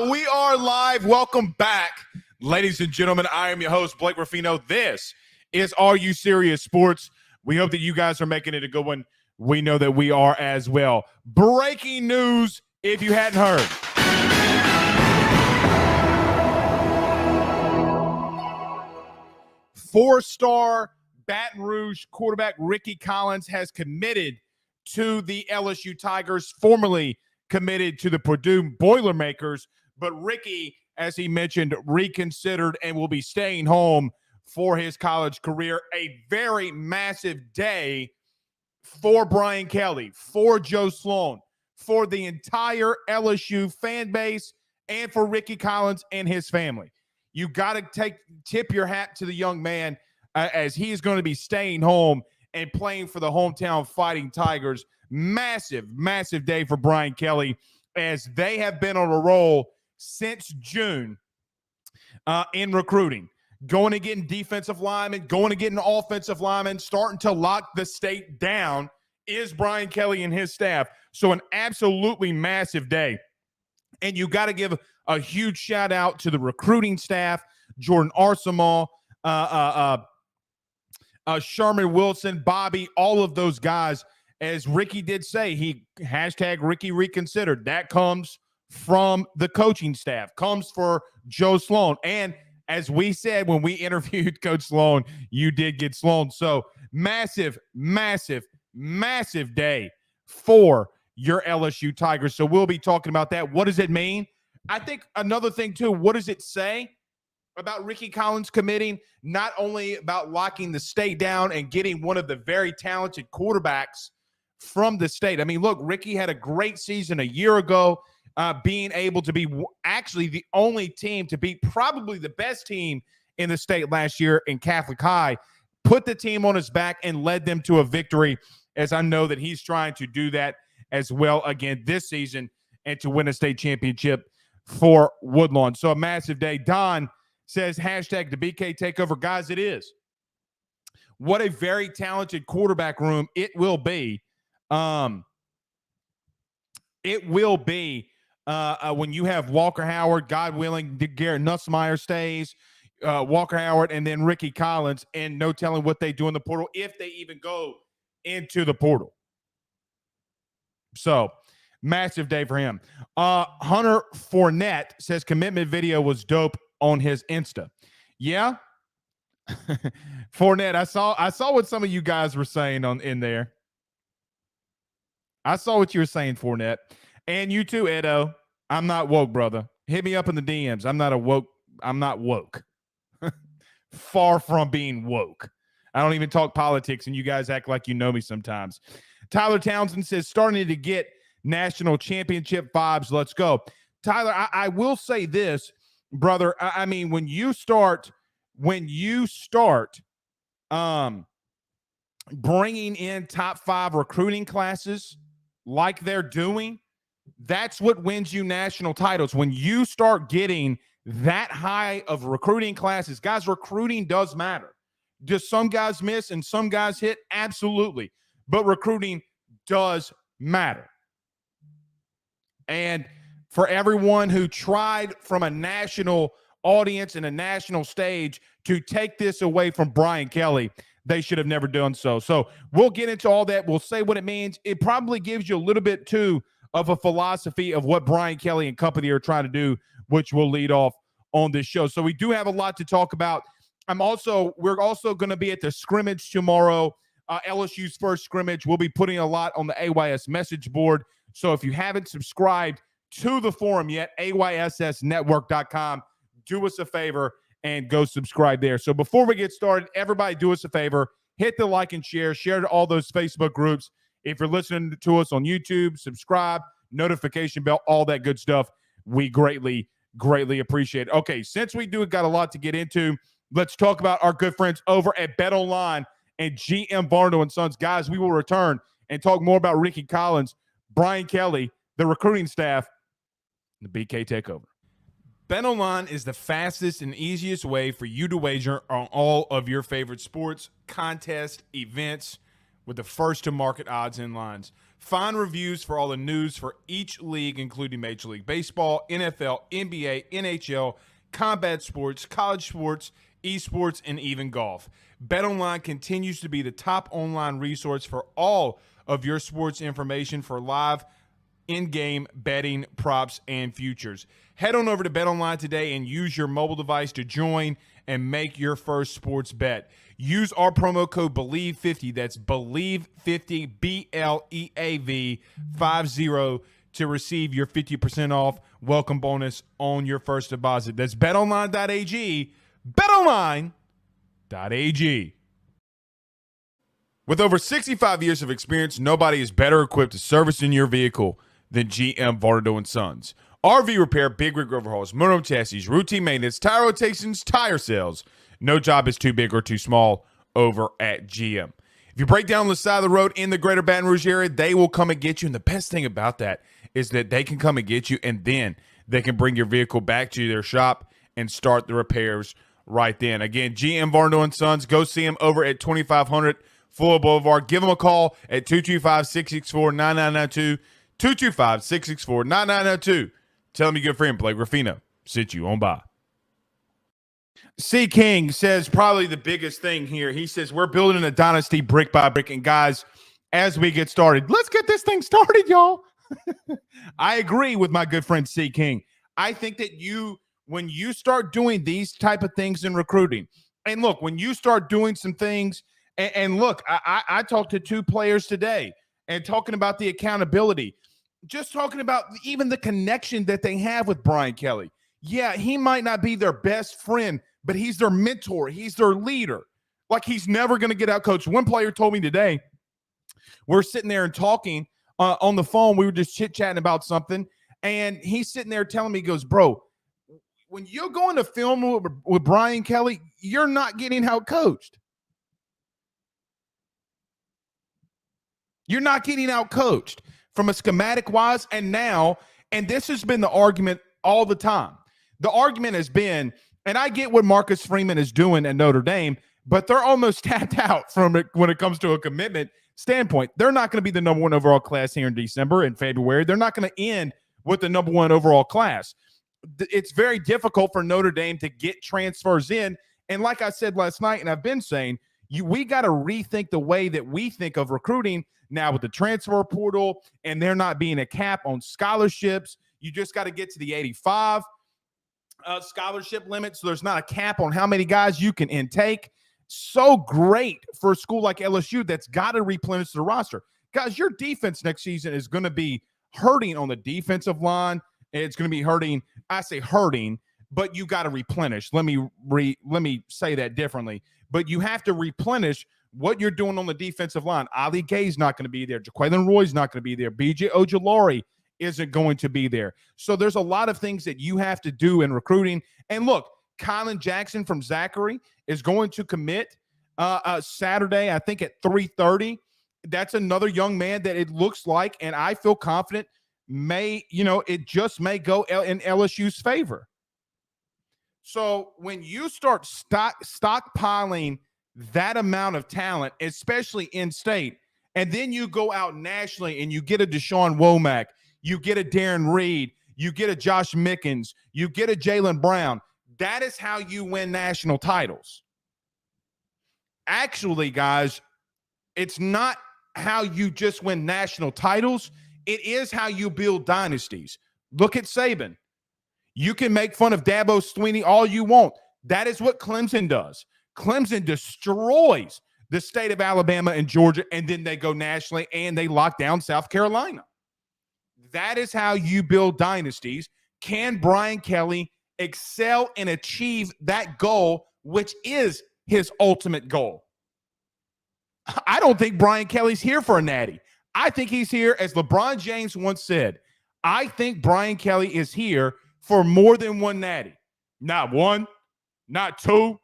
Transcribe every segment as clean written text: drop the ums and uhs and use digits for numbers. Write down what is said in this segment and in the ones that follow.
We are live. Welcome back, ladies and gentlemen. I am your host, Blake Ruffino. This is Are You Serious Sports. We hope that you guys are making it a good one. We know that we are as well. Breaking news, if you hadn't heard. Four-star Baton Rouge quarterback Rickie Collins has committed to the LSU Tigers, formerly committed to the Purdue Boilermakers. But Rickie, as he mentioned, reconsidered and will be staying home for his college career. A very massive day for Brian Kelly, for Joe Sloan, for the entire LSU fan base, and for Rickie Collins and his family. You got to tip your hat to the young man as he is going to be staying home and playing for the hometown Fighting Tigers. Massive, massive day for Brian Kelly as they have been on a roll since June in recruiting. Going and getting defensive linemen, going and getting offensive linemen, starting to lock the state down is Brian Kelly and his staff. So an absolutely massive day. And you got to give a huge shout out to the recruiting staff, Jordan Arsenal, Sherman Wilson, Bobby, all of those guys. As Rickie did say, he hashtag Rickie reconsidered. That comes from the coaching staff, comes for Joe Sloan. And as we said when we interviewed Coach Sloan, you did get Sloan. So massive, massive, massive day for your LSU Tigers. So we'll be talking about that. What does it mean? I think another thing, too, what does it say about Rickie Collins committing? Not only about locking the state down and getting one of the very talented quarterbacks from the state. I mean, look, Rickie had a great season a year ago, being able to be actually the only team to beat probably the best team in the state last year in Catholic High, put the team on his back and led them to a victory, as I know that he's trying to do that as well again this season and to win a state championship for Woodlawn. So a massive day. Don says, hashtag the BK takeover. Guys, it is. What a very talented quarterback room it will be. It will be when you have Walker Howard, God willing, Garrett Nussmeier stays, Walker Howard, and then Rickie Collins, and no telling what they do in the portal, if they even go into the portal. So, massive day for him. Hunter Fournette says commitment video was dope on his Insta. Yeah. Fournette, I saw what some of you guys were saying in there. I saw what you were saying, Fournette. And you too, Edo. I'm not woke, brother. Hit me up in the DMs. I'm not woke. Far from being woke. I don't even talk politics, and you guys act like you know me sometimes. Tyler Townsend says, starting to get national championship vibes. Let's go. Tyler, I will say this, brother. I mean, when you start bringing in top 5 recruiting classes like they're doing, that's what wins you national titles. When you start getting that high of recruiting classes, guys, recruiting does matter. Do some guys miss and some guys hit? Absolutely. But recruiting does matter. And for everyone who tried from a national audience and a national stage to take this away from Brian Kelly, they should have never done so. So we'll get into all that. We'll say what it means. It probably gives you a little bit, too, of a philosophy of what Brian Kelly and company are trying to do, which will lead off on this show. So we do have a lot to talk about. We're also going to be at the scrimmage tomorrow, LSU's first scrimmage. We'll be putting a lot on the AYS message board. So if you haven't subscribed to the forum yet, AYSSnetwork.com, do us a favor and go subscribe there. So before we get started, everybody do us a favor, hit the like and share to all those Facebook groups. If you're listening to us on YouTube, subscribe, notification bell, all that good stuff. We greatly, greatly appreciate it. Okay, since we got a lot to get into, let's talk about our good friends over at BetOnline and GM Varno & Sons. Guys, we will return and talk more about Rickie Collins, Brian Kelly, the recruiting staff, the BK Takeover. BetOnline is the fastest and easiest way for you to wager on all of your favorite sports, contests, events, with the first-to-market odds and lines. Find reviews for all the news for each league, including Major League Baseball, NFL, NBA, NHL, combat sports, college sports, esports, and even golf. BetOnline continues to be the top online resource for all of your sports information for live in-game betting, props, and futures. Head on over to BetOnline today and use your mobile device to join and make your first sports bet. Use our promo code BELIEVE50, that's BELIEVE50, BLEAV 50, to receive your 50% off welcome bonus on your first deposit. That's betonline.ag, betonline.ag. With over 65 years of experience, nobody is better equipped to service in your vehicle than GM Varnado & Sons. RV repair, big rig overhauls, motorhome chassis, routine maintenance, tire rotations, tire sales. No job is too big or too small over at GM. If you break down the side of the road in the greater Baton Rouge area, they will come and get you. And the best thing about that is that they can come and get you, and then they can bring your vehicle back to their shop and start the repairs right then. Again, GM Varnado & Sons. Go see them over at 2500 Fuller Boulevard. Give them a call at 225-664-9992. 225-664-9992. Tell them your good friend Blake Ruffino sent you on by. C. King says probably the biggest thing here. He says we're building a dynasty brick by brick. And guys, as we get started, let's get this thing started, y'all. I agree with my good friend C. King. I think that when you start doing these type of things in recruiting, and look, when you start doing some things, and look, I talked to 2 players today and talking about the accountability, just talking about even the connection that they have with Brian Kelly. Yeah, he might not be their best friend, but he's their mentor. He's their leader. Like, he's never going to get out coached. One player told me today, we're sitting there and talking on the phone. We were just chit-chatting about something, and he's sitting there telling me, he goes, bro, when you're going to film with Brian Kelly, you're not getting out coached. You're not getting out coached from a schematic wise. And this has been the argument all the time. The argument has been, and I get what Marcus Freeman is doing at Notre Dame, but they're almost tapped out from it when it comes to a commitment standpoint. They're not going to be the number 1 overall class here in December and February. They're not going to end with the number 1 overall class. It's very difficult for Notre Dame to get transfers in. And like I said last night, and I've been saying, we got to rethink the way that we think of recruiting now with the transfer portal and there not being a cap on scholarships. You just got to get to the 85 scholarship limit, so there's not a cap on how many guys you can intake. So great for a school like LSU that's got to replenish the roster. Guys, your defense next season is going to be hurting on the defensive line. It's going to be hurting. I say hurting, but you got to replenish. Let me say that differently. But you have to replenish what you're doing on the defensive line. Ali Gay's not going to be there. Jaqueline Roy's not going to be there. BJ Ojulari isn't going to be there. So there's a lot of things that you have to do in recruiting. And look, Kylan Jackson from Zachary is going to commit Saturday, I think at 3:30. That's another young man that it looks like, and I feel confident it just may go in LSU's favor. So when you start stockpiling that amount of talent, especially in state, and then you go out nationally and you get a Deshaun Womack, you get a Darren Reed, you get a Josh Mickens, you get a Jaylen Brown, that is how you win national titles. Actually, guys, it's not how you just win national titles. It is how you build dynasties. Look at Saban. You can make fun of Dabo Swinney all you want. That is what Clemson does. Clemson destroys the state of Alabama and Georgia, and then they go nationally and they lock down South Carolina. That is how you build dynasties. Can Brian Kelly excel and achieve that goal, which is his ultimate goal? I don't think Brian Kelly's here for a natty. I think he's here, as LeBron James once said, I think Brian Kelly is here for more than one natty. Not 1, not 2,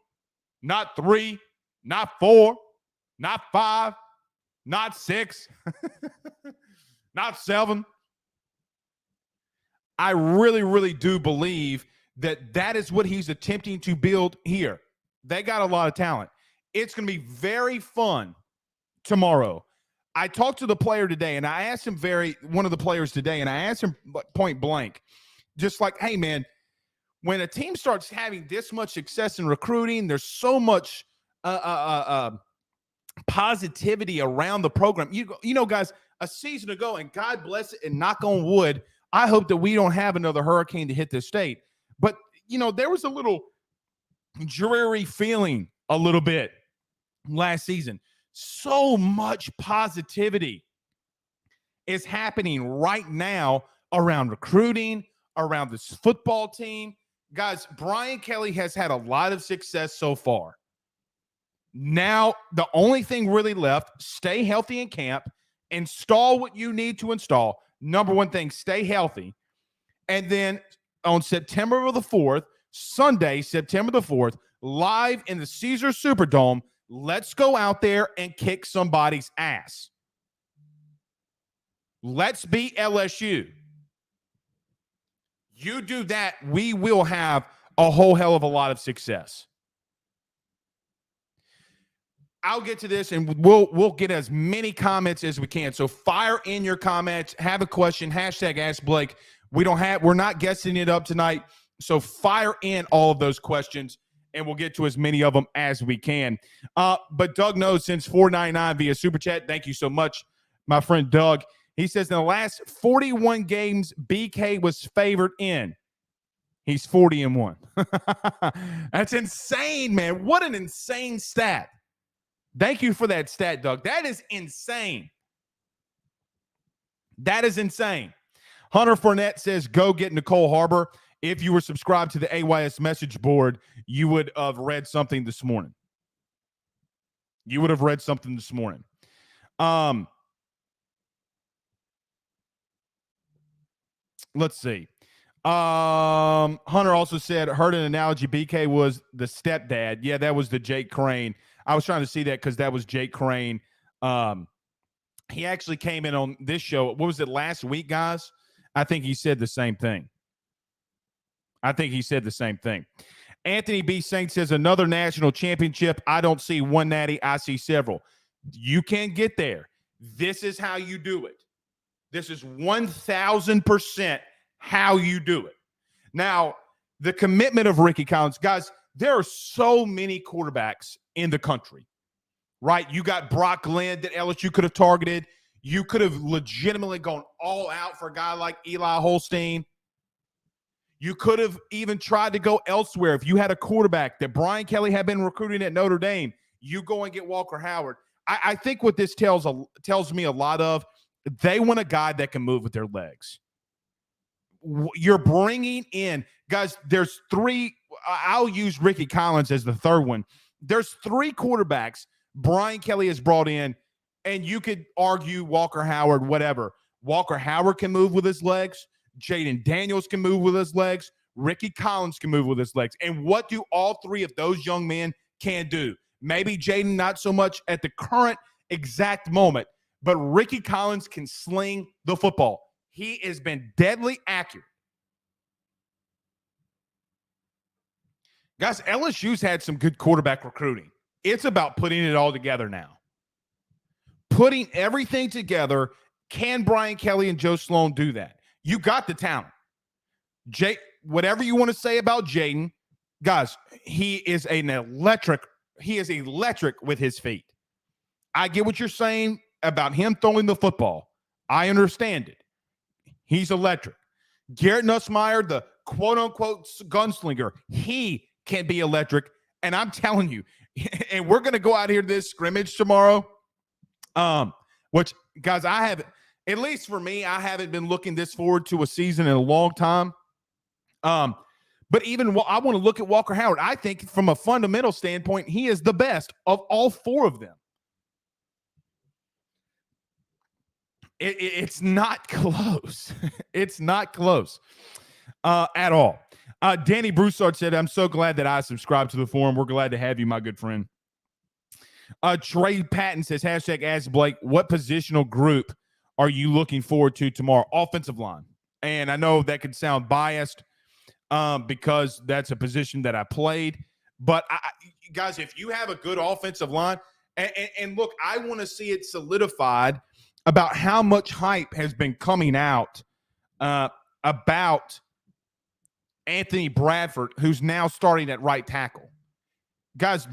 not 3, not 4, not 5, not 6, not 7. I really, really do believe that is what he's attempting to build here. They got a lot of talent. It's going to be very fun tomorrow I talked to the player today, and I asked him one of the players today, and I asked him point blank, just like, hey, man, when a team starts having this much success in recruiting, there's so much positivity around the program. You know, guys, a season ago, and God bless it, and knock on wood, I hope that we don't have another hurricane to hit this state. But, you know, there was a little dreary feeling a little bit last season. So much positivity is happening right now around recruiting, around this football team. Guys, Brian Kelly has had a lot of success so far. Now, the only thing really left, stay healthy in camp, install what you need to install. Number one thing, stay healthy. And then on September the 4th, Sunday, September the 4th, live in the Caesars Superdome, let's go out there and kick somebody's ass. Let's beat LSU. You do that, we will have a whole hell of a lot of success. I'll get to this, and we'll get as many comments as we can. So fire in your comments. Have a question. Hashtag Ask Blake. We're not guessing it up tonight. So fire in all of those questions, and we'll get to as many of them as we can. But Doug knows since $4.99 via Super Chat. Thank you so much, my friend Doug. He says in the last 41 games, BK was favored in. He's 40-1. That's insane, man. What an insane stat. Thank you for that stat, Doug. That is insane. That is insane. Hunter Fournette says, go get Nicole Harbor. If you were subscribed to the AYS message board, you would have read something this morning. Let's see. Hunter also said, heard an analogy, BK was the stepdad. Yeah, that was the Jake Crane. I was trying to see that because that was Jake Crane. He actually came in on this show. What was it, last week, guys? I think he said the same thing. Anthony B. Saint says, another national championship. I don't see one natty. I see several. You can get there. This is how you do it. This is 1,000% how you do it. Now, the commitment of Rickie Collins, guys, there are so many quarterbacks in the country, right? You got Brock Glenn that LSU could have targeted. You could have legitimately gone all out for a guy like Eli Holstein. You could have even tried to go elsewhere. If you had a quarterback that Brian Kelly had been recruiting at Notre Dame, you go and get Walker Howard. I think what this tells me a lot of, they want a guy that can move with their legs. You're bringing in, guys, there's three. I'll use Rickie Collins as the third one. There's three quarterbacks Brian Kelly has brought in, and you could argue Walker Howard, whatever. Walker Howard can move with his legs. Jaden Daniels can move with his legs. Rickie Collins can move with his legs. And what do all three of those young men can do? Maybe Jaden not so much at the current exact moment, but Rickie Collins can sling the football. He has been deadly accurate. Guys, LSU's had some good quarterback recruiting. It's about putting it all together now. Putting everything together. Can Brian Kelly and Joe Sloan do that? You got the talent. Whatever you want to say about Jaden, guys, he is electric with his feet. I get what you're saying about him throwing the football. I understand it. He's electric. Garrett Nussmeier, the quote-unquote gunslinger, he can be electric. And I'm telling you, and we're going to go out here to this scrimmage tomorrow, which, guys, I have, at least for me, I haven't been looking this forward to a season in a long time. But even I want to look at Walker Howard. I think from a fundamental standpoint, he is the best of all four of them. It's not close. It's not close at all. Danny Broussard said, I'm so glad that I subscribed to the forum. We're glad to have you, my good friend. Trey Patton says, hashtag Ask Blake, what positional group are you looking forward to tomorrow? Offensive line. And I know that could sound biased because that's a position that I played. But, guys, if you have a good offensive line, And look, I want to see it solidified about how much hype has been coming out about Anthony Bradford, who's now starting at right tackle. Guys,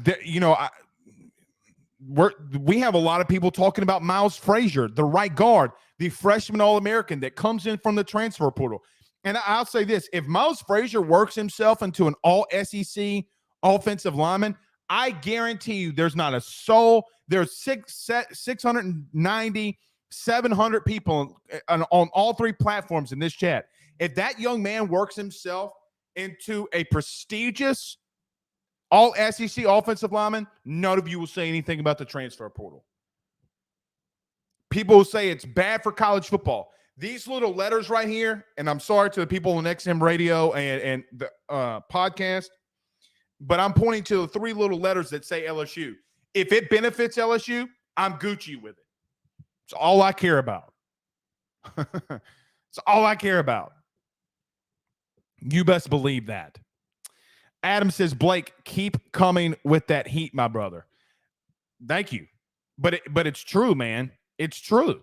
we have a lot of people talking about Miles Frazier, the right guard, the freshman All-American that comes in from the transfer portal. And I'll say this, if Miles Frazier works himself into an all-SEC offensive lineman, I guarantee you there's not a soul. There's 690, 700 people on all three platforms in this chat. If that young man works himself into a prestigious all-SEC offensive lineman, none of you will say anything about the transfer portal. People will say it's bad for college football. These little letters right here, and I'm sorry to the people on XM Radio and the podcast, but I'm pointing to the three little letters that say LSU. If it benefits LSU, I'm Gucci with it. It's all I care about. It's all I care about. You best believe that. Adam says, Blake, keep coming with that heat, my brother. Thank you. But it's true, man. It's true.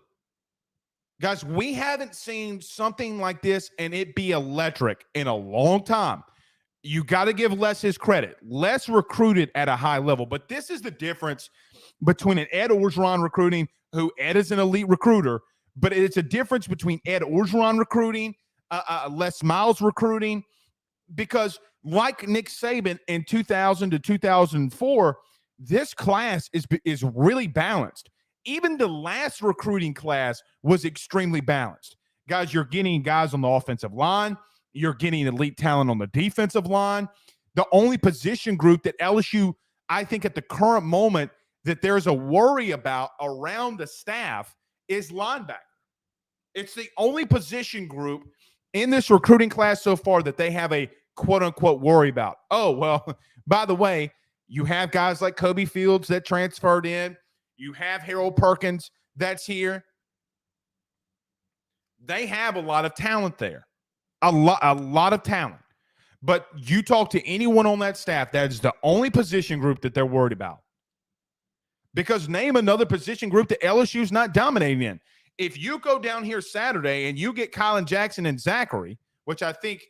Guys, we haven't seen something like this and it be electric in a long time. You got to give Les his credit. Les recruited at a high level, but this is the difference between an Ed Orgeron recruiting, who Ed is an elite recruiter, but it's a difference between Ed Orgeron recruiting, Les Miles recruiting, because like Nick Saban in 2000 to 2004, this class is really balanced. Even the last recruiting class was extremely balanced. Guys, you're getting guys on the offensive line. You're getting elite talent on the defensive line. The only position group that LSU, I think at the current moment, that there's a worry about around the staff is linebacker. It's the only position group in this recruiting class so far that they have a quote-unquote worry about. Oh, well, by the way, you have guys like Kobe Fields that transferred in. You have Harold Perkins that's here. They have a lot of talent there. A lot of talent. But you talk to anyone on that staff, that is the only position group that they're worried about. Because name another position group that LSU's not dominating in. If you go down here Saturday and you get Colin Jackson and Zachary, which I think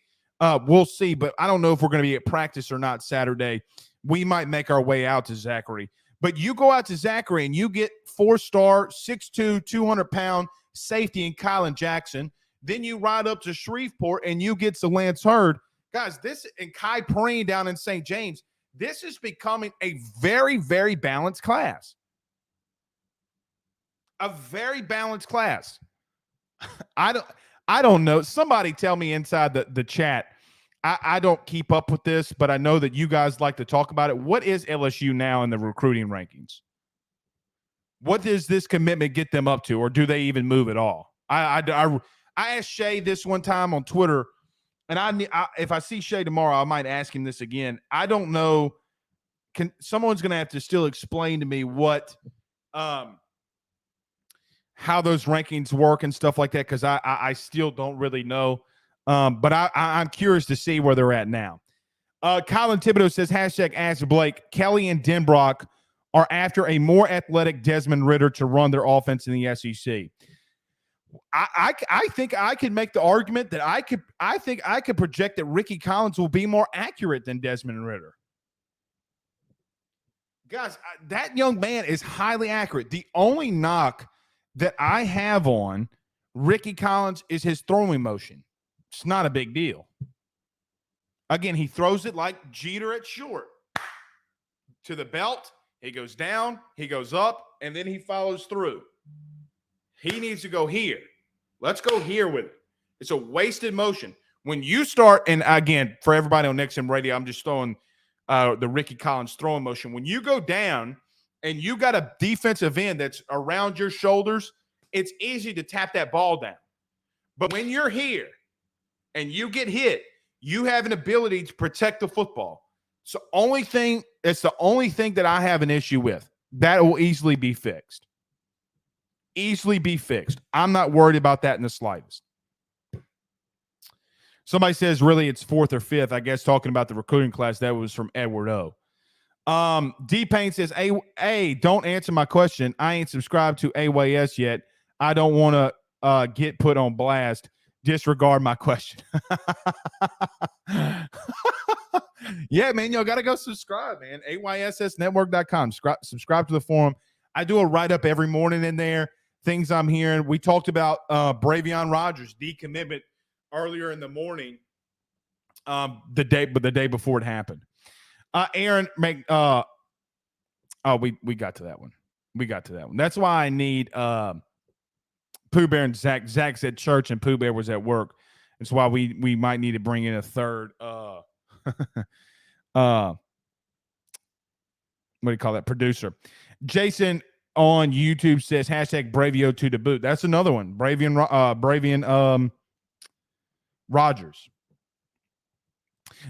we'll see, but I don't know if we're going to be at practice or not Saturday. We might make our way out to Zachary. But you go out to Zachary and you get 4-star, 6'2", 200-pound safety in Colin Jackson. Then you ride up to Shreveport and you get to Lance Hurd. Guys, this and Kai Perrine down in St. James, this is becoming a very, very balanced class. A very balanced class. I don't know. Somebody tell me inside the chat. I don't keep up with this, but I know that you guys like to talk about it. What is LSU now in the recruiting rankings? What does this commitment get them up to, or do they even move at all? I asked Shay this one time on Twitter, and if I see Shay tomorrow, I might ask him this again. I don't know. Someone's going to have to still explain to me what how those rankings work and stuff like that, because I still don't really know. But I'm curious to see where they're at now. Colin Thibodeau says, #Ask Blake. Kelly and Denbrock are after a more athletic Desmond Ridder to run their offense in the SEC. I think I could make the argument that I think I could project that Rickie Collins will be more accurate than Desmond Ridder. Guys, that young man is highly accurate. The only knock that I have on Rickie Collins is his throwing motion. It's not a big deal. Again, he throws it like Jeter at short. To the belt, he goes down, he goes up, and then he follows through. He needs to go here. Let's go here with it. It's a wasted motion. When you start, and again, for everybody on XM Radio, I'm just throwing the Rickie Collins throwing motion. When you go down and you got a defensive end that's around your shoulders, it's easy to tap that ball down. But when you're here and you get hit, you have an ability to protect the football. It's the only thing that I have an issue with. That will easily be fixed. Easily be fixed. I'm not worried about that in the slightest. Somebody says, really, it's 4th or 5th. I guess talking about the recruiting class, that was from Edward O. D-Pain says, don't answer my question. I ain't subscribed to AYS yet. I don't want to get put on blast. Disregard my question. Yeah, man, y'all got to go subscribe, man. AYSSnetwork.com. Subscribe to the forum. I do a write-up every morning in there, things I'm hearing. We talked about Bravion Rogers decommitment earlier in the morning, the day before it happened. Aaron, we got to that one. That's why I need Pooh Bear and Zach. Zach's at church and Pooh Bear was at work. That's why we might need to bring in a third what do you call that? Producer. Jason on YouTube says hashtag Bravio to the boot. That's another one. Bravion Rogers.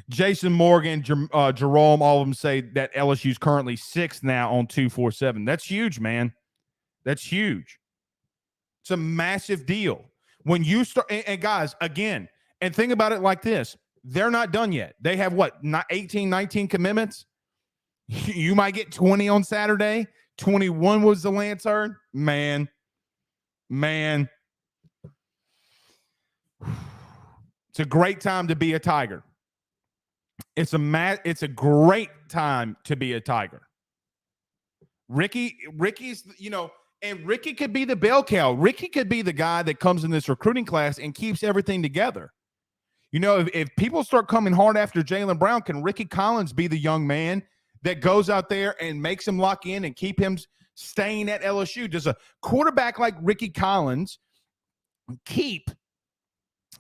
Jason Morgan, Jerome, all of them say that LSU is currently 6th now on 247. That's huge, man. That's huge. It's a massive deal. When you start, and guys, again, and think about it like this. They're not done yet. They have what, 18, 19 commitments? You might get 20 on Saturday. 21 was the Lance heard. Man. It's a great time to be a Tiger. It's a great time to be a Tiger. Rickie's, and Rickie could be the bell cow. Rickie could be the guy that comes in this recruiting class and keeps everything together. If people start coming hard after Jaylen Brown, can Rickie Collins be the young man that goes out there and makes him lock in and keep him staying at LSU? Does a quarterback like Rickie Collins keep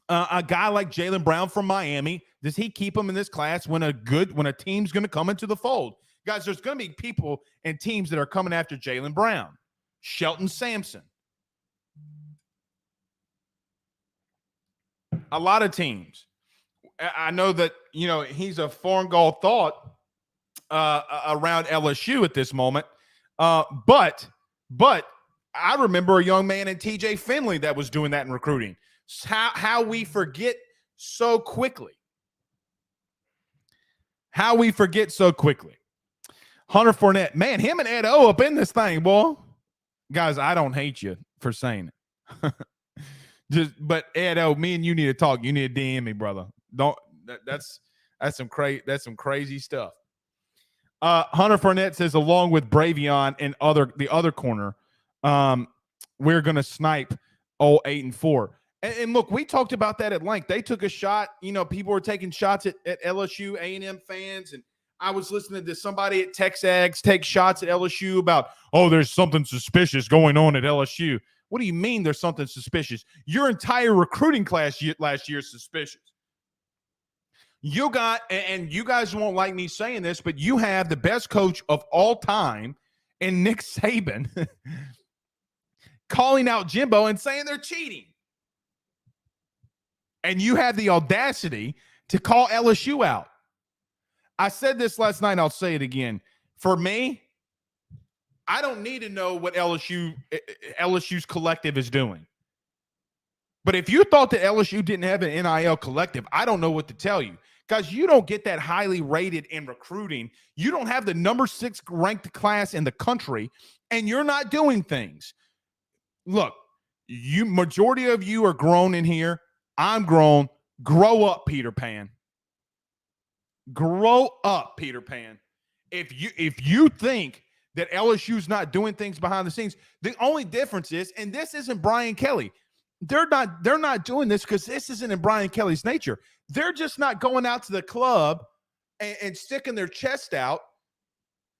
a guy like Jaylen Brown from Miami? Does he keep him in this class when a team's going to come into the fold? Guys, there's going to be people and teams that are coming after Jaylen Brown. Shelton Sampson. A lot of teams. I know that, he's a foreign goal thought around LSU at this moment. But I remember a young man in TJ Finley that was doing that in recruiting. How we forget so quickly. Hunter Fournette, man, him and Ed O up in this thing, boy. Guys, I don't hate you for saying it. But Ed O, me and you need to talk. You need to DM me, brother. That's some crazy stuff. Hunter Fournette says, along with Bravion and the other corner, we're gonna snipe 8-4. And look, we talked about that at length. They took a shot. People were taking shots at LSU A&M fans, and I was listening to somebody at Texags take shots at LSU about, there's something suspicious going on at LSU. What do you mean there's something suspicious? Your entire recruiting class last year is suspicious. You got, and you guys won't like me saying this, but you have the best coach of all time in Nick Saban calling out Jimbo and saying they're cheating. And you have the audacity to call LSU out. I said this last night. I'll say it again. For me, I don't need to know what LSU's collective is doing. But if you thought that LSU didn't have an NIL collective, I don't know what to tell you. Guys, you don't get that highly rated in recruiting. You don't have the number 6 ranked class in the country, and you're not doing things. Look, majority of you are grown in here. I'm grown. Grow up, Peter Pan. Grow up, Peter Pan. If you think that LSU's not doing things behind the scenes, the only difference is, and this isn't Brian Kelly. They're not doing this because this isn't in Brian Kelly's nature. They're just not going out to the club and sticking their chest out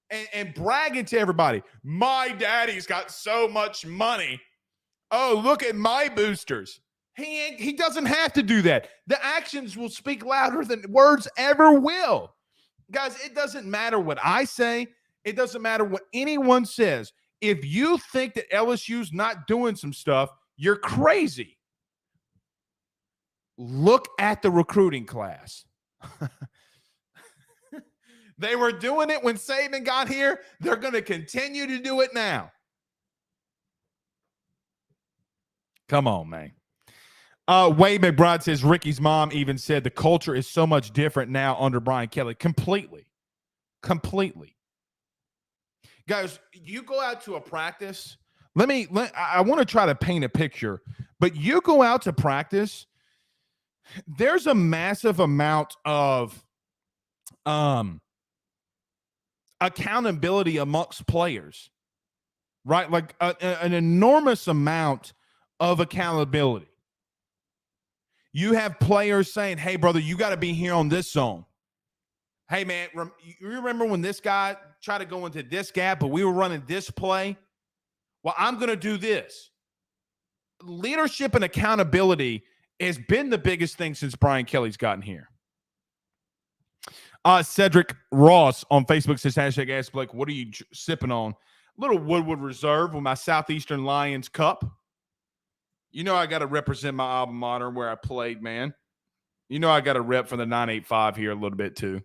and bragging to everybody. My daddy's got so much money. Oh, look at my boosters. He doesn't have to do that. The actions will speak louder than words ever will. Guys, it doesn't matter what I say. It doesn't matter what anyone says. If you think that LSU's not doing some stuff, you're crazy. Look at the recruiting class. They were doing it when Saban got here. They're going to continue to do it now. Come on, man. Wade McBride says Rickie's mom even said the culture is so much different now under Brian Kelly. Completely. Guys, you go out to a practice. I want to try to paint a picture, but you go out to practice, there's a massive amount of accountability amongst players, right? Like an enormous amount of accountability. You have players saying, hey, brother, you got to be here on this zone. Hey, man, you remember when this guy tried to go into this gap, but we were running this play? Well, I'm going to do this. Leadership and accountability has been the biggest thing since Brian Kelly's gotten here. Cedric Ross on Facebook says, hashtag Ask Blake, what are you sipping on? A little Woodward Reserve with my Southeastern Lions cup. You know I got to represent my alma mater where I played, man. You know I got to rep for the 985 here a little bit too.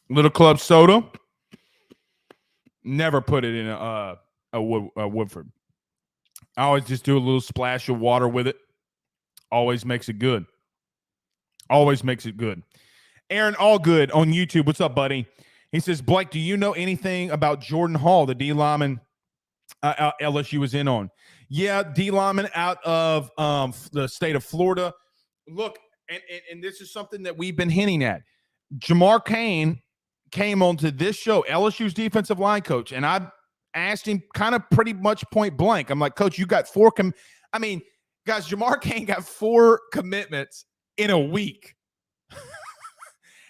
Little club soda. Never put it in a Woodford. I always just do a little splash of water with it. Always makes it good. Always makes it good. Aaron Allgood on YouTube. What's up, buddy? He says, Blake, do you know anything about Jordan Hall, the D lineman LSU was in on? Yeah, D lineman out of the state of Florida. Look, and this is something that we've been hinting at. Jamar Cain came onto this show, LSU's defensive line coach, and I asked him kind of pretty much point blank. I'm like, Coach, you got guys, Jamar Cain got 4 commitments in a week.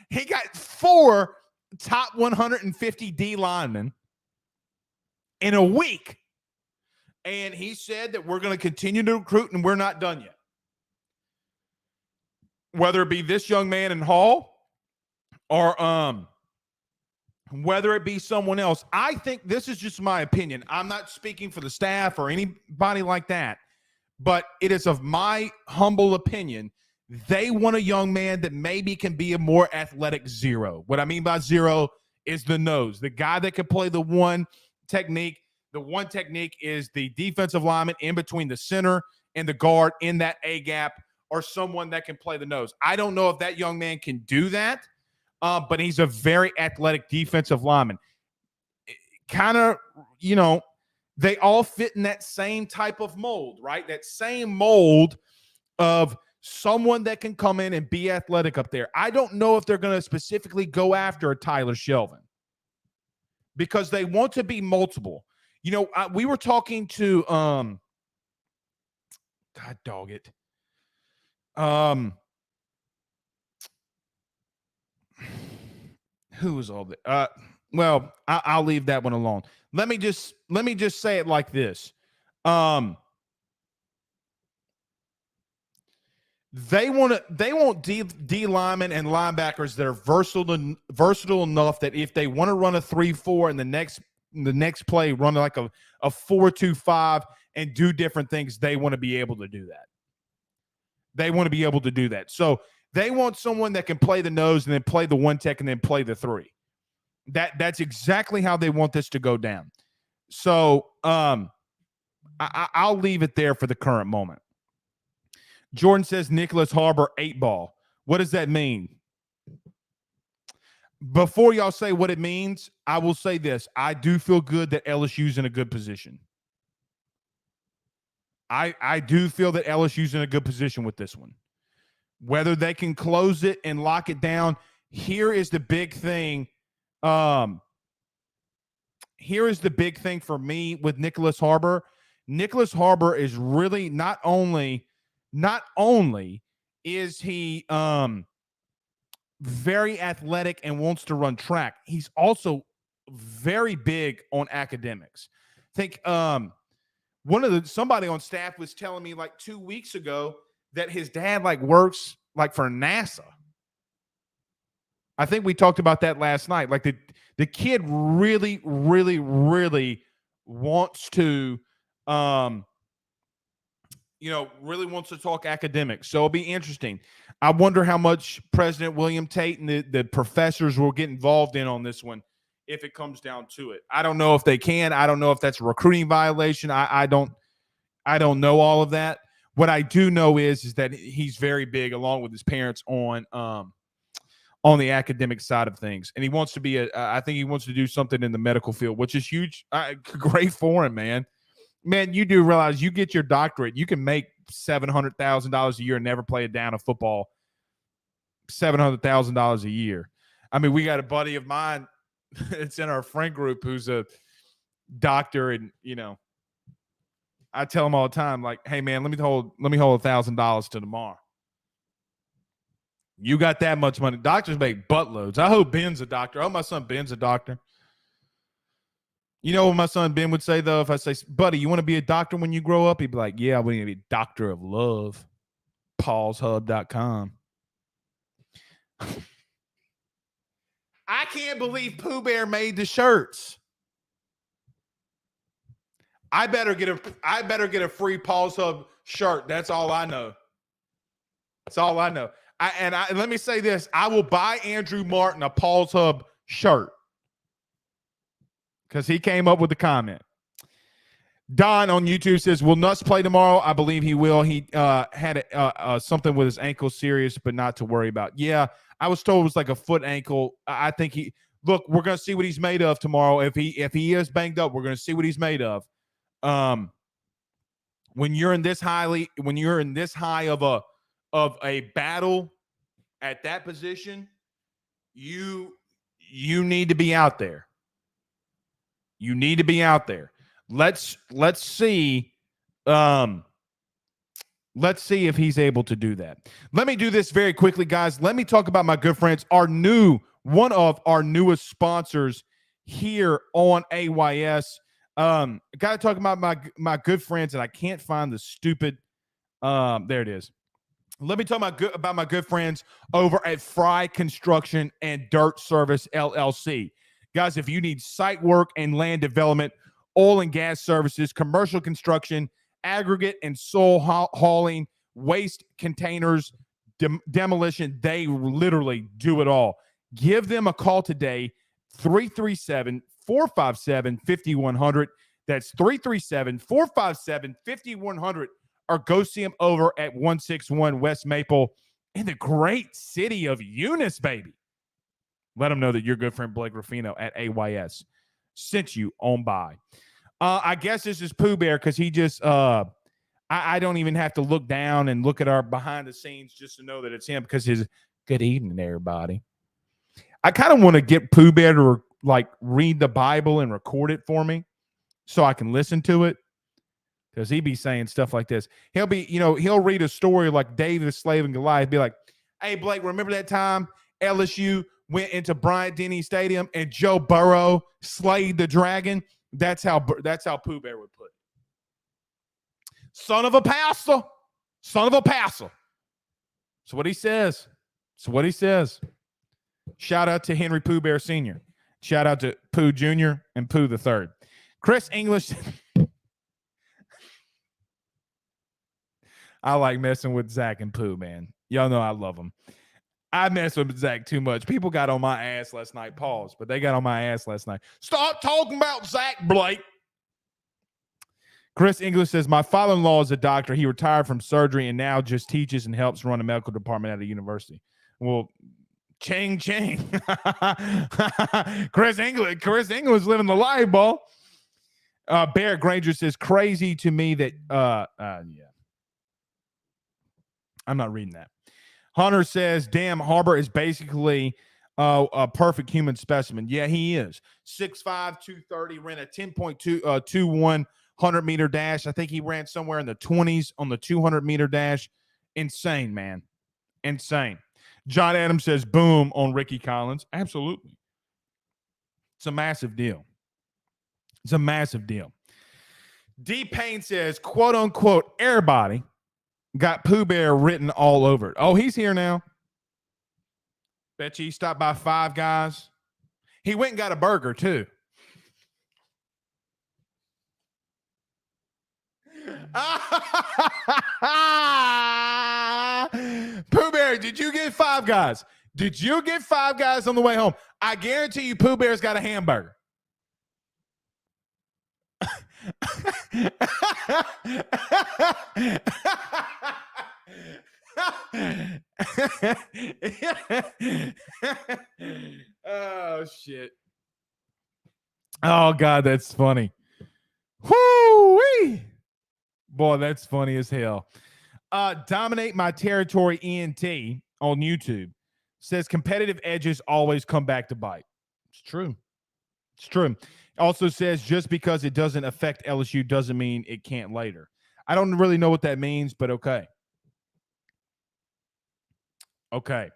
He got 4 top 150 D linemen in a week. And he said that we're going to continue to recruit and we're not done yet. Whether it be this young man in Hall or whether it be someone else. I think this is just my opinion. I'm not speaking for the staff or anybody like that, but it is of my humble opinion. They want a young man that maybe can be a more athletic zero. What I mean by zero is the nose, the guy that can play the one technique. The one technique is the defensive lineman in between the center and the guard in that A gap, or someone that can play the nose. I don't know if that young man can do that, but he's a very athletic defensive lineman. Kind of, they all fit in that same type of mold, right? That same mold of someone that can come in and be athletic up there. I don't know if they're going to specifically go after a Tyler Shelvin because they want to be multiple. We were talking to God dog it. Who was all that? Well, I'll leave that one alone. Let me just say it like this. They want D linemen and linebackers that are versatile enough that if they want to run a 3-4 and the next play run like a 4-2-5 and do different things, they want to be able to do that. So they want someone that can play the nose and then play the one tech and then play the 3. That's exactly how they want this to go down. So I'll leave it there for the current moment. Jordan says Nicholas Harbor 8-ball. What does that mean? Before y'all say what it means, I will say this. I do feel good that LSU's in a good position. I do feel that LSU's in a good position with this one. Whether they can close it and lock it down, here is the big thing. Here is the big thing for me with Nicholas Harbor. Nicholas Harbor is really not only is he very athletic and wants to run track, he's also very big on academics. I think somebody on staff was telling me like 2 weeks ago that his dad works for NASA. I think we talked about that last night. Like the kid really, really, really wants to really wants to talk academics. So it'll be interesting. I wonder how much President William Tate and the professors will get involved in on this one if it comes down to it. I don't know if they can. I don't know if that's a recruiting violation. I don't know all of that. What I do know is that he's very big, along with his parents, on on the academic side of things. And he wants to be I think he wants to do something in the medical field, which is huge. Great for him, man. Man, you do realize you get your doctorate, you can make $700,000 a year and never play a down of football. $700,000 a year. I mean, we got a buddy of mine. It's in our friend group who's a doctor, and I tell him all the time, like, hey man, let me hold $1,000 to tomorrow. You got that much money. Doctors make buttloads. I hope Ben's a doctor. I hope my son Ben's a doctor. You know what my son Ben would say, though? If I say, buddy, you want to be a doctor when you grow up? He'd be like, yeah, I want to be a doctor of love. PaulsHub.com. I can't believe Pooh Bear made the shirts. I better get a free Paul's Hub shirt. That's all I know. That's all I know. And let me say this. I will buy Andrew Martin a Paul's Hub shirt because he came up with the comment. Don on YouTube says, will Nuts play tomorrow? I believe he will. He had something with his ankle serious, but not to worry about. Yeah, I was told it was like a foot ankle. I think we're going to see what he's made of tomorrow. If he is banged up, we're going to see what he's made of. When you're in this high of a battle at that position, you need to be out there. You need to be out there. Let's see. Let's see if he's able to do that. Let me do this very quickly, guys. Let me talk about my good friends, one of our newest sponsors here on AYS. Got to talk about my good friends, and I can't find the stupid. There it is. Let me talk about my good friends over at Fry Construction and Dirt Service LLC. Guys, if you need site work and land development, oil and gas services, commercial construction, aggregate and soil hauling, waste containers, demolition, they literally do it all. Give them a call today, 337-457-5100. That's 337-457-5100. Or go see them over at 161 West Maple in the great city of Eunice, baby. Let them know that your good friend Blake Ruffino at AYS sent you on by. I guess this is Pooh Bear because he just I don't even have to look down and look at our behind the scenes just to know that it's him because his good evening, everybody. I kind of want to get Pooh Bear to read the Bible and record it for me so I can listen to it. Because he'd be saying stuff like this. He'll read a story like David, the slave, and Goliath. Be like, hey, Blake, remember that time LSU went into Bryant-Denny Stadium and Joe Burrow slayed the dragon? That's how Pooh Bear would put it. Son of a pastor. Son of a pastor. That's what he says. That's what he says. Shout out to Henry Pooh Bear Sr. Shout out to Pooh Jr. and Pooh the Third. Chris English... I like messing with Zach and Pooh, man. Y'all know I love them. I mess with Zach too much. People got on my ass last night. Pause. But they got on my ass last night. Stop talking about Zach, Blake. Chris English says, my father-in-law is a doctor. He retired from surgery and now just teaches and helps run a medical department at a university. Well, ching, ching. Chris English living the life, boy. Barrett Granger says, crazy to me that, yeah. I'm not reading that. Hunter says, damn, Harbor is basically a perfect human specimen. Yeah, he is. 6'5", 230, ran a 10.21 100-meter dash. I think he ran somewhere in the 20s on the 200-meter dash. Insane, man. Insane. John Adams says, boom, on Rickie Collins. Absolutely. It's a massive deal. It's a massive deal. D. Payne says, quote, unquote, everybody got Pooh Bear written all over it. Oh, he's here now. Bet you he stopped by Five Guys. He went and got a burger, too. Pooh Bear, did you get Five Guys? Did you get Five Guys on the way home? I guarantee you Pooh Bear's got a hamburger. Oh, shit. Oh, God, that's funny. Whoo-wee. Boy, that's funny as hell. Dominate My Territory ENT on YouTube says competitive edges always come back to bite. It's true. It's true. Also says just because it doesn't affect LSU doesn't mean it can't later. I don't really know what that means, but okay. Okay.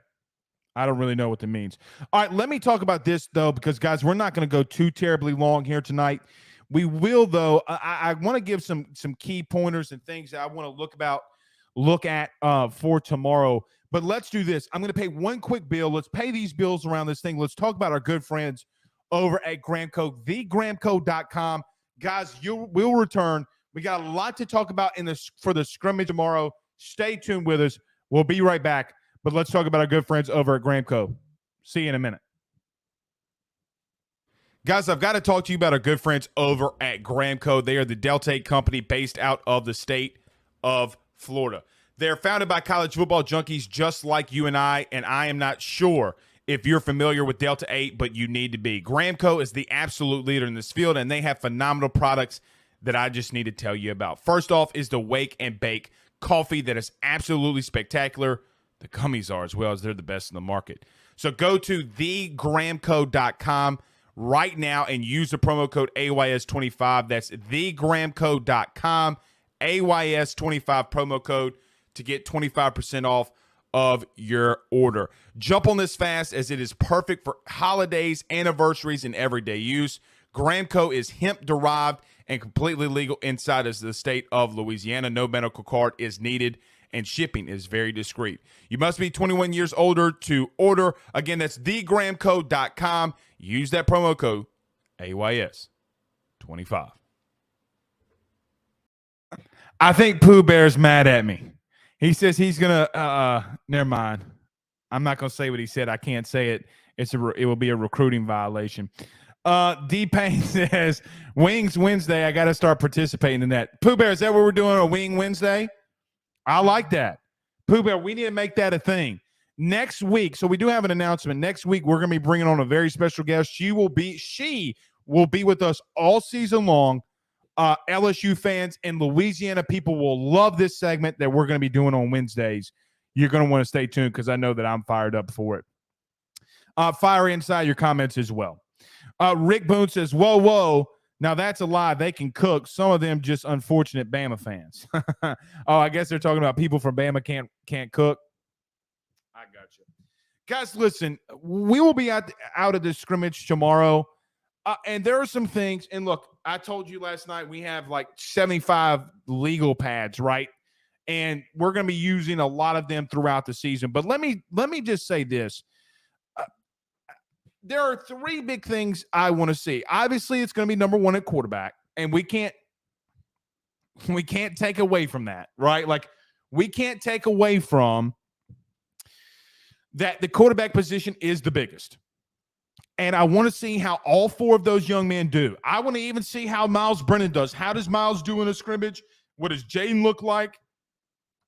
I don't really know what that means. All right, let me talk about this, though, because, guys, we're not going to go too terribly long here tonight. We will, though. I want to give some key pointers and things that I want to look at for tomorrow. But let's do this. I'm going to pay one quick bill. Let's pay these bills around this thing. Let's talk about our good friends over at Gramco, thegramco.com. Guys, you will return. We got a lot to talk about for the scrimmage tomorrow. Stay tuned with us. We'll be right back. But let's talk about our good friends over at Gramco. See you in a minute. Guys, I've got to talk to you about our good friends over at Gramco. They are the Delta 8 company based out of the state of Florida. They're founded by college football junkies just like you and I am not sure if you're familiar with Delta 8, but you need to be. Gramco is the absolute leader in this field, and they have phenomenal products that I just need to tell you about. First off is the Wake and Bake coffee that is absolutely spectacular. The gummies are as well, as they're the best in the market. So go to thegramco.com right now and use the promo code AYS25. That's thegramco.com, AYS25 promo code to get 25% off of your order. Jump on this fast as it is perfect for holidays, anniversaries, and everyday use. Gramco is hemp-derived and completely legal inside of the state of Louisiana. No medical card is needed, and shipping is very discreet. You must be 21 years older to order. Again, that's thegramco.com. Use that promo code AYS25. I think Pooh Bear's mad at me. He says he's going to never mind. I'm not going to say what he said. I can't say it. It will be a recruiting violation. D-Pain says, Wings Wednesday, I got to start participating in that. Pooh Bear, is that what we're doing on Wing Wednesday? I like that. Pooh Bear, we need to make that a thing. Next week, so we do have an announcement. Next week, we're going to be bringing on a very special guest. She will be with us all season long. LSU fans and Louisiana people will love this segment that we're going to be doing on Wednesdays. You're going to want to stay tuned because I know that I'm fired up for it. Fire inside your comments as well. Rick Boone says, whoa. Now, that's a lie. They can cook. Some of them just unfortunate Bama fans. Oh, I guess they're talking about people from Bama can't cook. I got you. Guys, listen, we will be out of this scrimmage tomorrow. And there are some things. And look, I told you last night we have like 75 legal pads, right? And we're going to be using a lot of them throughout the season. But let me just say this. There are three big things I want to see. Obviously, it's going to be number one at quarterback, and we can't take away from that, right? Like, we can't take away from that the quarterback position is the biggest. And I want to see how all four of those young men do. I want to even see how Miles Brennan does. How does Miles do in a scrimmage? What does Jaden look like?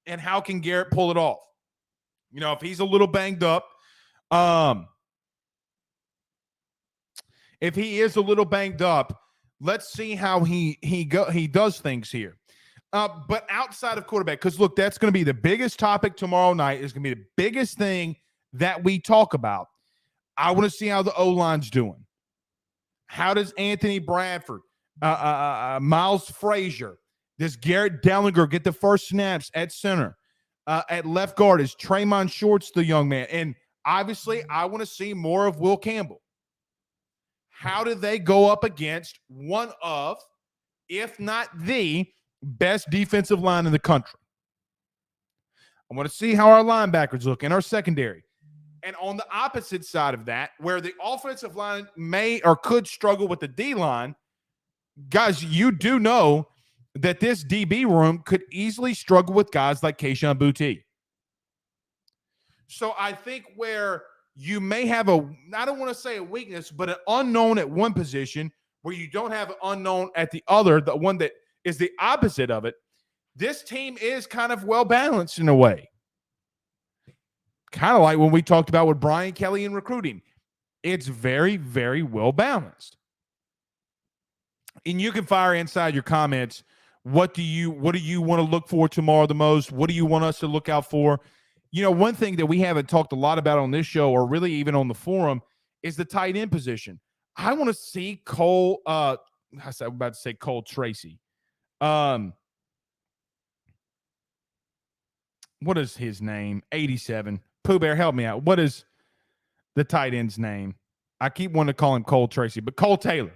And how can Garrett pull it off? You know, if he's a little banged up, if he is a little banged up, let's see how he does things here. But outside of quarterback, because look, that's going to be the biggest topic tomorrow night. Is going to be the biggest thing that we talk about. I want to see how the O-line's doing. How does Anthony Bradford, Miles Frazier, does Garrett Dellinger get the first snaps at center? At left guard, is Tremont Shorts the young man? And obviously, I want to see more of Will Campbell. How do they go up against one of, if not the, best defensive line in the country? I want to see how our linebackers look in our secondary. And on the opposite side of that, where the offensive line may or could struggle with the D-line, guys, you do know that this DB room could easily struggle with guys like Kayshon Boutte. So I think where you may have I don't want to say a weakness, but an unknown at one position where you don't have an unknown at the other, the one that is the opposite of it, this team is kind of well-balanced in a way. kind of like when we talked about with Brian Kelly in recruiting. It's very, very well balanced. And you can fire inside your comments. What do you want to look for tomorrow the most? What do you want us to look out for? One thing that we haven't talked a lot about on this show, or really even on the forum, is the tight end position. I want to see Cole. I was about to say Cole Tracy. What is his name? 87. Pooh Bear, help me out. What is the tight end's name? I keep wanting to call him Cole Tracy, but Cole Taylor.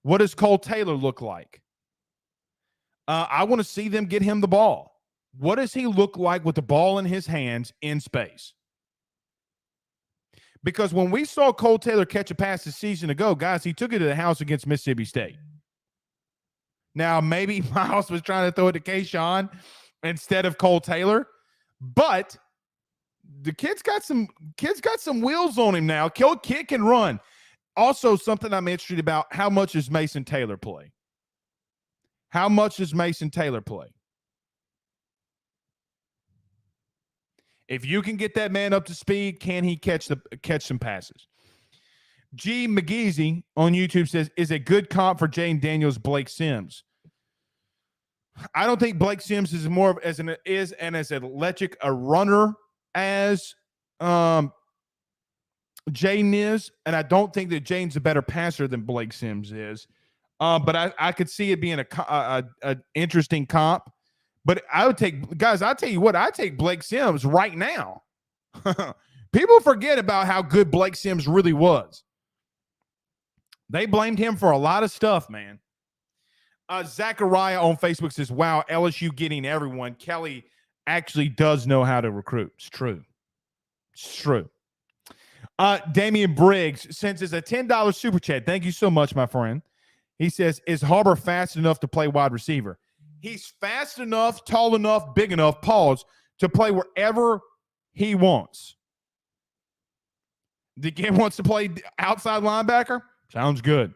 What does Cole Taylor look like? I want to see them get him the ball. What does he look like with the ball in his hands in space? Because when we saw Cole Taylor catch a pass a season ago, guys, he took it to the house against Mississippi State. Now, maybe Miles was trying to throw it to Kayshawn instead of Cole Taylor, but the kid's got some wheels on him now. Kid can run. Also, something I'm interested about, how much does Mason Taylor play? How much does Mason Taylor play? If you can get that man up to speed, can he catch some passes? G. McGeezy on YouTube says, is a good comp for Jane Daniels, Blake Sims. I don't think Blake Sims is more of as electric a runner as Jaden is, and I don't think that Jaden's a better passer than Blake Sims is. But I could see it being a interesting comp. But I would take, guys, I'll tell you what, I take Blake Sims right now. People forget about how good Blake Sims really was. They blamed him for a lot of stuff, man. Zachariah on Facebook says, wow, LSU getting everyone. Kelly actually does know how to recruit. It's true. It's true. Damian Briggs sends us a $10 super chat. Thank you so much, my friend. He says, is Harbor fast enough to play wide receiver? He's fast enough, tall enough, big enough, pause, to play wherever he wants. The kid wants to play outside linebacker? Sounds good.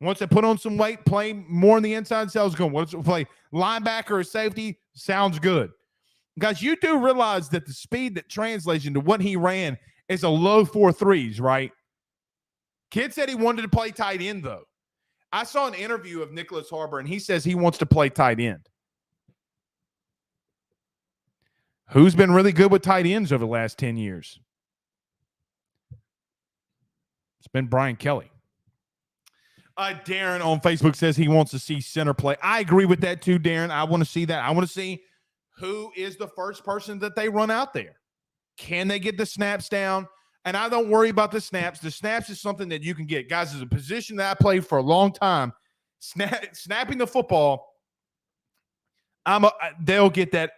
Wants to put on some weight, play more on the inside? Sounds good. Wants to play linebacker or safety? Sounds good. Guys, you do realize that the speed that translates into what he ran is a low 4.3s, right? Kid said he wanted to play tight end, though. I saw an interview of Nicholas Harbor, and he says he wants to play tight end. Who's been really good with tight ends over the last 10 years? It's been Brian Kelly. Darren on Facebook says he wants to see center play. I agree with that too, Darren. I want to see that. I want to see who is the first person that they run out there. Can they get the snaps down? And I don't worry about the snaps. The snaps is something that you can get. Guys, it's a position that I played for a long time. Snapping the football, they'll get that.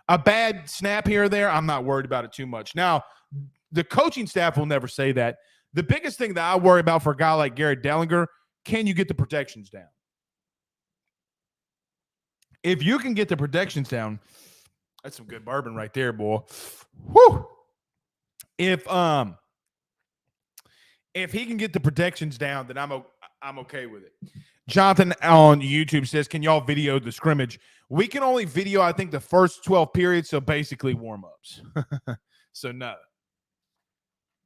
A bad snap here or there, I'm not worried about it too much. Now, the coaching staff will never say that. The biggest thing that I worry about for a guy like Garrett Dellinger, can you get the protections down? If you can get the protections down, that's some good bourbon right there, boy. Whew. If he can get the protections down, then I'm okay with it. Jonathan on YouTube says, can y'all video the scrimmage? We can only video, I think, the first 12 periods, so basically warm-ups. So no,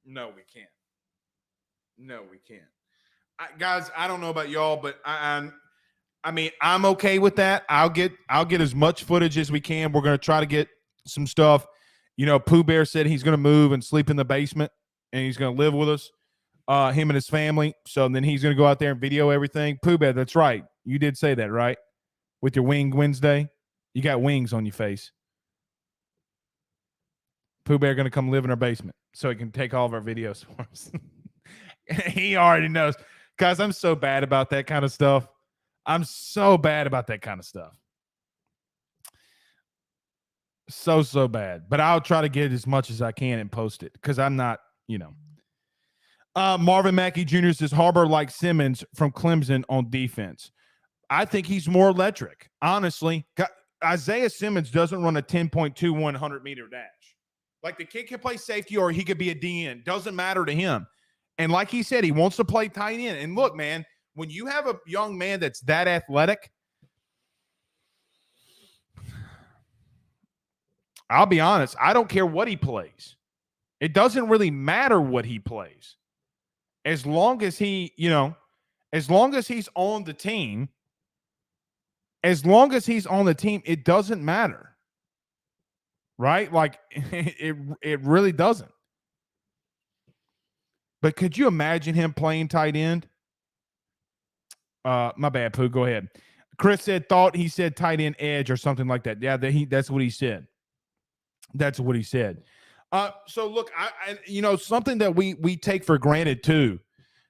we can't. No, we can't. Guys, I don't know about y'all, but I'm okay with that. I'll get as much footage as we can. We're going to try to get some stuff. Pooh Bear said he's going to move and sleep in the basement, and he's going to live with us, him and his family. So then he's going to go out there and video everything. Pooh Bear, that's right. You did say that, right? With your Wing Wednesday, you got wings on your face. Pooh Bear going to come live in our basement so he can take all of our videos for us. He already knows. Guys, I'm so bad about that kind of stuff. So bad. But I'll try to get as much as I can and post it because I'm not, Marvin Mackey Jr. says Harbor like Simmons from Clemson on defense. I think he's more electric. Honestly, Isaiah Simmons doesn't run a 10.21 100-meter dash. Like, the kid can play safety or he could be a DN. Doesn't matter to him. And like he said, he wants to play tight end. And look, man, when you have a young man that's that athletic, I'll be honest, I don't care what he plays. It doesn't really matter what he plays. As long as he, as long as he's on the team, it doesn't matter. Right? Like it really doesn't. But could you imagine him playing tight end? My bad, Pooh. Go ahead. Chris thought he said tight end edge or something like that. Yeah, that's what he said. That's what he said. So look, I something that we take for granted too,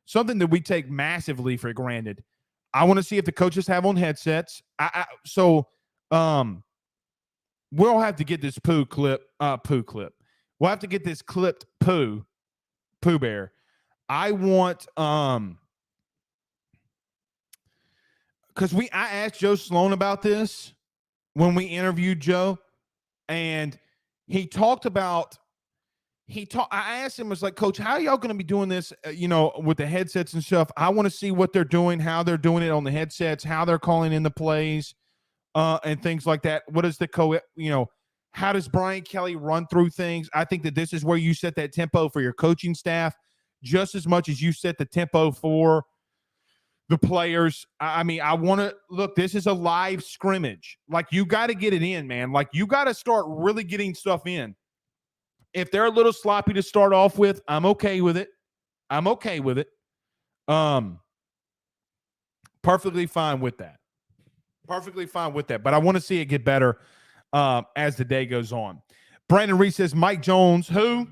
something that we take massively for granted. I want to see if the coaches have on headsets. We'll have to get this Pooh clip. We'll have to get this clipped Pooh Bear. I want because I asked Joe Sloan about this when we interviewed Joe, and he talked about I asked him, I was like, Coach, how are y'all going to be doing this, with the headsets and stuff? I want to see what they're doing, how they're doing it on the headsets, how they're calling in the plays, and things like that. What is how does Brian Kelly run through things? I think that this is where you set that tempo for your coaching staff just as much as you set the tempo for the players. I mean, I want to look, this is a live scrimmage. Like, you got to get it in, man. Like, you got to start really getting stuff in. If they're a little sloppy to start off with, I'm okay with it. Perfectly fine with that. But I want to see it get better as the day goes on. Brandon Reese says Mike Jones, who?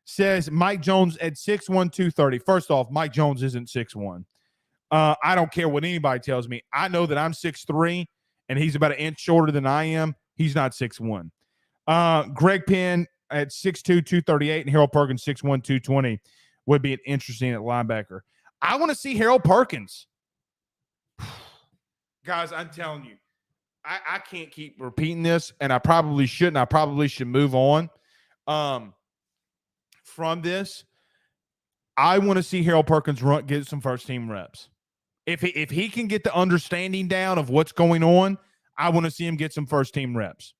Says Mike Jones at 6'1", 230. First off, Mike Jones isn't 6'1". I don't care what anybody tells me. I know that I'm 6'3", and he's about an inch shorter than I am. He's not 6'1". Greg Penn at 6'2", 238, and Harold Perkins 6'1", 220 would be an interesting at linebacker. I want to see Harold Perkins. Guys, I'm telling you, I can't keep repeating this, and I probably shouldn't. I probably should move on from this. I want to see Harold Perkins get some first-team reps. If he can get the understanding down of what's going on, I want to see him get some first-team reps.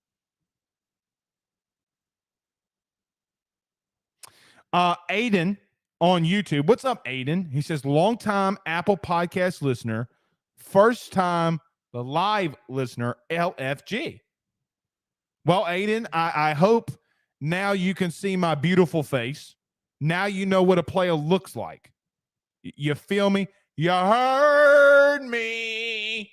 Aiden on YouTube. What's up, Aiden? He says, long-time Apple Podcast listener, first-time the live listener, LFG. Well, Aiden, I hope now you can see my beautiful face. Now you know what a player looks like. You feel me? You heard me.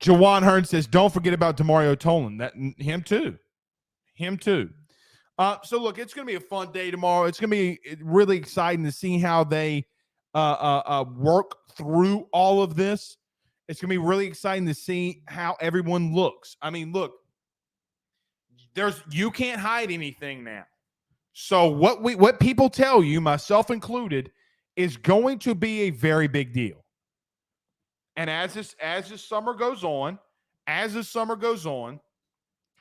Jawan Hearn says, don't forget about Demario Tolan. Him too. So look, it's going to be a fun day tomorrow. It's going to be really exciting to see how they work through all of this. It's going to be really exciting to see how everyone looks. I mean, look, you can't hide anything now. So what people tell you, myself included, is going to be a very big deal. And as this summer goes on,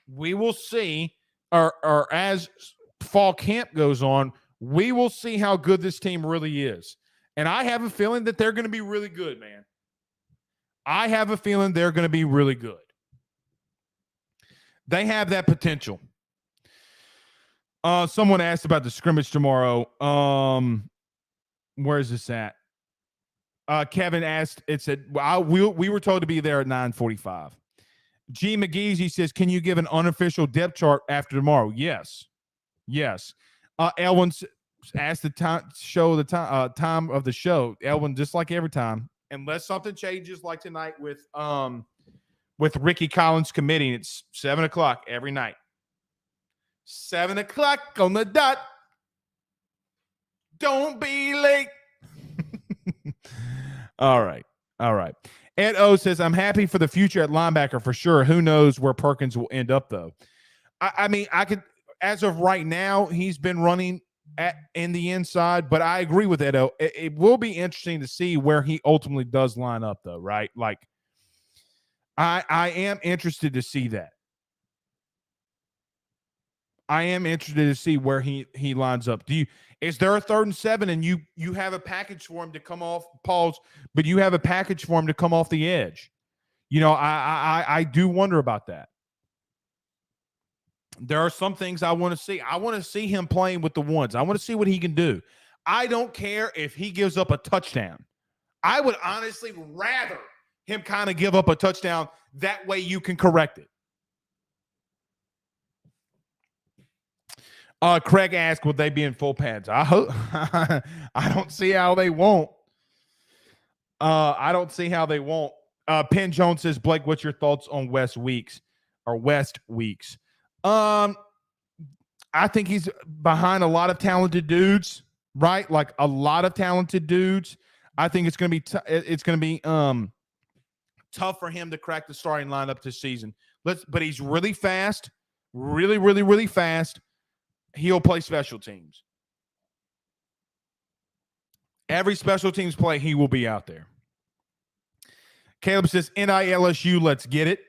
we will see, or as fall camp goes on, we will see how good this team really is. And I have a feeling that they're going to be really good, man. I have a feeling they're going to be really good. They have that potential. Someone asked about the scrimmage tomorrow. Where is this at? Kevin asked, it said, we were told to be there at 9:45. G. McGeezy says, can you give an unofficial depth chart after tomorrow? Yes. Elwin asked the time of the show. Elwin, just like every time, unless something changes like tonight with Rickie Collins committing, it's 7:00 every night. 7:00 on the dot. Don't be late. All right. Ed O says, I'm happy for the future at linebacker for sure. Who knows where Perkins will end up, though? I mean, I could, as of right now, he's been running in the inside, but I agree with Ed O. It will be interesting to see where he ultimately does line up, though, right? Like, I am interested to see that. I am interested to see where he lines up. Is there a 3rd and 7 and you have a package for him to come off, pause, but you have a package for him to come off the edge? I do wonder about that. There are some things I want to see. I want to see him playing with the ones. I want to see what he can do. I don't care if he gives up a touchdown. I would honestly rather him kind of give up a touchdown. That way you can correct it. Craig asked, would they be in full pads? I hope. I don't see how they won't. I don't see how they won't. Penn Jones says, Blake, what's your thoughts on West Weeks? I think he's behind a lot of talented dudes, right? Like a lot of talented dudes. I think it's going to be tough for him to crack the starting lineup this season. But he's really fast, really, really, really fast. He'll play special teams. Every special teams play, he will be out there. Caleb says, NILSU, let's get it.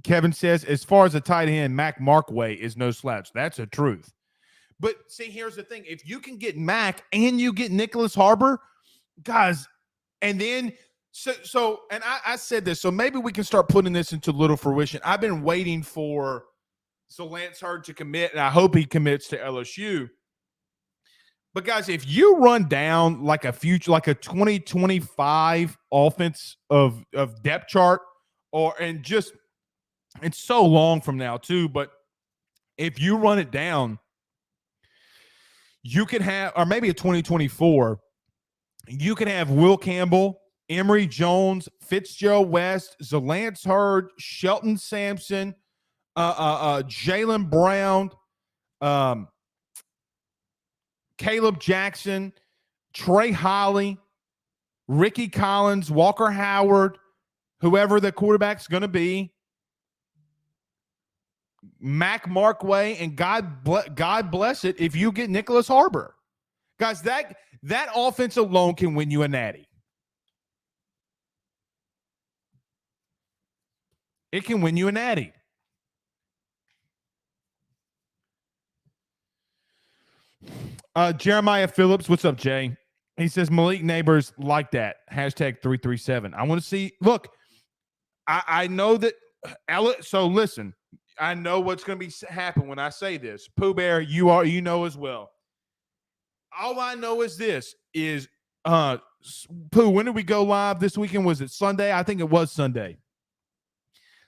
Kevin says, as far as a tight end, Mac Markway is no slouch. That's a truth. But see, here's the thing. If you can get Mac and you get Nicholas Harbor, guys, and then and I said this, so maybe we can start putting this into little fruition. I've been waiting for Lance Hurd to commit, and I hope he commits to LSU. But guys, if you run down like a 2025 offense of depth chart, it's so long from now too, but if you run it down, you could have, or maybe a 2024, you could have Will Campbell, Emory Jones, Fitzgerald West, Zalance Hurd, Shelton Sampson, Jaylen Brown, Caleb Jackson, Trey Holly, Rickie Collins, Walker Howard, whoever the quarterback's going to be, Mac Markway, and God bless it if you get Nicholas Harbor. Guys, that offense alone can win you a natty. It can win you a natty. Jeremiah Phillips, what's up, Jay? He says, Malik Neighbors like that. Hashtag 337. I want to see. Look, I know that. So listen, I know what's going to be happen when I say this. Pooh Bear, you know as well. All I know is this is Pooh, when did we go live this weekend? Was it Sunday? I think it was Sunday.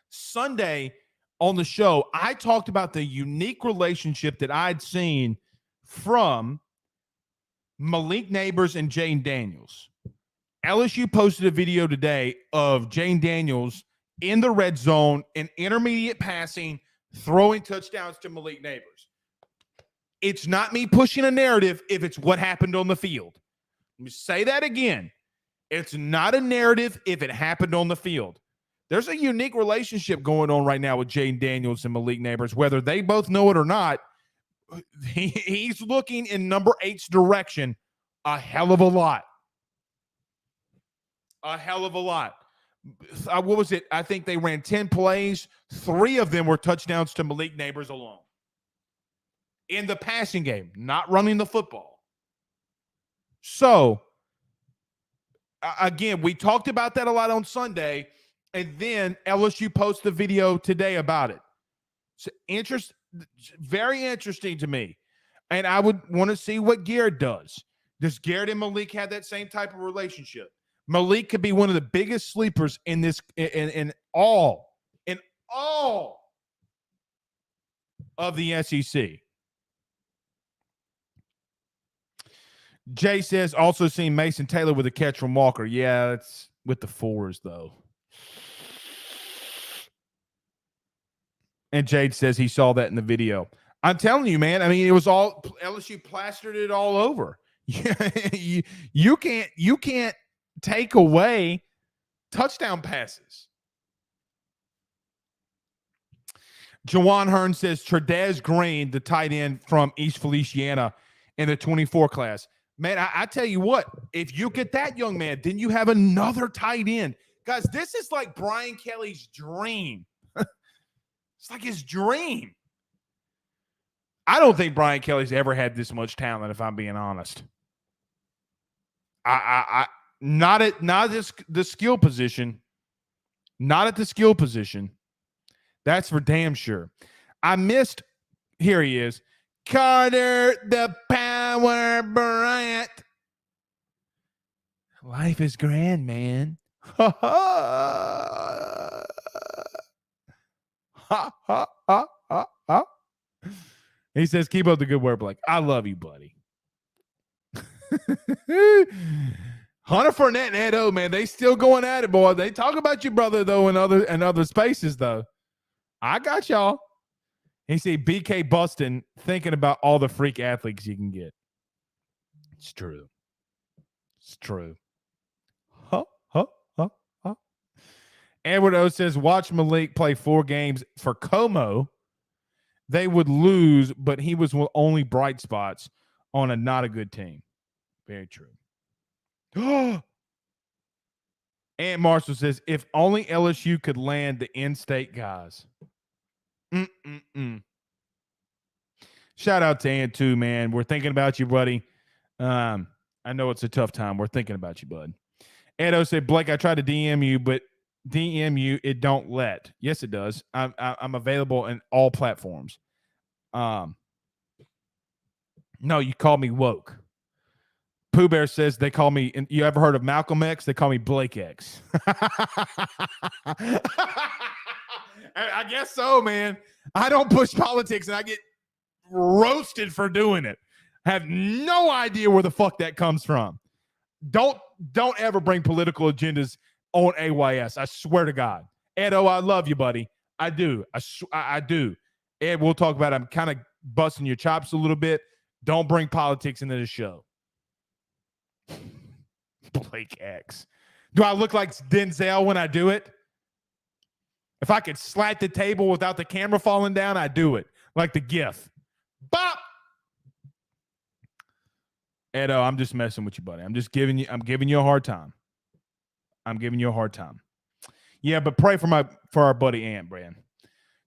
Sunday on the show, I talked about the unique relationship that I'd seen from Malik Neighbors and Jane Daniels. LSU posted a video today of Jane Daniels in the red zone in intermediate passing, throwing touchdowns to Malik Neighbors. It's not me pushing a narrative if it's what happened on the field. Let me say that again. It's not a narrative if it happened on the field. There's a unique relationship going on right now with Jane Daniels and Malik Neighbors. Whether they both know it or not, he's looking in number 8's direction a hell of a lot. A hell of a lot. What was it? I think they ran 10 plays. 3 of them were touchdowns to Malik Neighbors alone. In the passing game, not running the football. So, again, we talked about that a lot on Sunday, and then LSU posted a video today about it. So very interesting to me. And I would want to see what Garrett does. Does Garrett and Malik have that same type of relationship? Malik could be one of the biggest sleepers in this in all of the SEC. Jay says, also seen Mason Taylor with a catch from Walker. Yeah, it's with the 4s, though. And Jade says he saw that in the video. I'm telling you, man. I mean, it was all LSU plastered it all over. You can't take away touchdown passes. Jawan Hearn says Trudez Green, the tight end from East Feliciana in the 24 class. Man, I tell you what, if you get that young man, then you have another tight end. Guys, this is like Brian Kelly's dream. It's like his dream. I don't think Brian Kelly's ever had this much talent, if I'm being honest. Not at the skill position. Not at the skill position. That's for damn sure. I missed. Here he is. Carter the Power Bryant. Life is grand, man. Ha ha. Ha ha ha ha ha. He says, keep up the good work, Blake. I love you, buddy. Hunter Fournette and Ed O, man, they still going at it, boy. They talk about your brother, though, in other spaces, though. I got y'all. He said, BK Bustin, thinking about all the freak athletes you can get. It's true. It's true. Huh, huh, huh, huh. Edward O says, watch Malik play 4 games for Como. They would lose, but he was only bright spots on a not a good team. Very true. Aunt Marshall says, if only LSU could land the in-state guys. Shout out to Aunt too, man. We're thinking about you, buddy. I know it's a tough time. We're thinking about you, bud. Edo said, Blake, I tried to DM you, but DM you, it don't let. Yes, it does. I'm available in all platforms. No, you call me woke. Pooh Bear says they call me, you ever heard of Malcolm X? They call me Blake X. I guess so, man. I don't push politics and I get roasted for doing it. I have no idea where the fuck that comes from. Don't ever bring political agendas on AYS. I swear to God. Edo, I love you, buddy. I do. I do. Ed, we'll talk about it. I'm kind of busting your chops a little bit. Don't bring politics into the show. Blake X. Do I look like Denzel when I do it? If I could slat the table without the camera falling down, I do it. Like the GIF. Bop! Edo, I'm just messing with you, buddy. I'm giving you a hard time. I'm giving you a hard time. Yeah, but pray for our buddy Ant, Brand.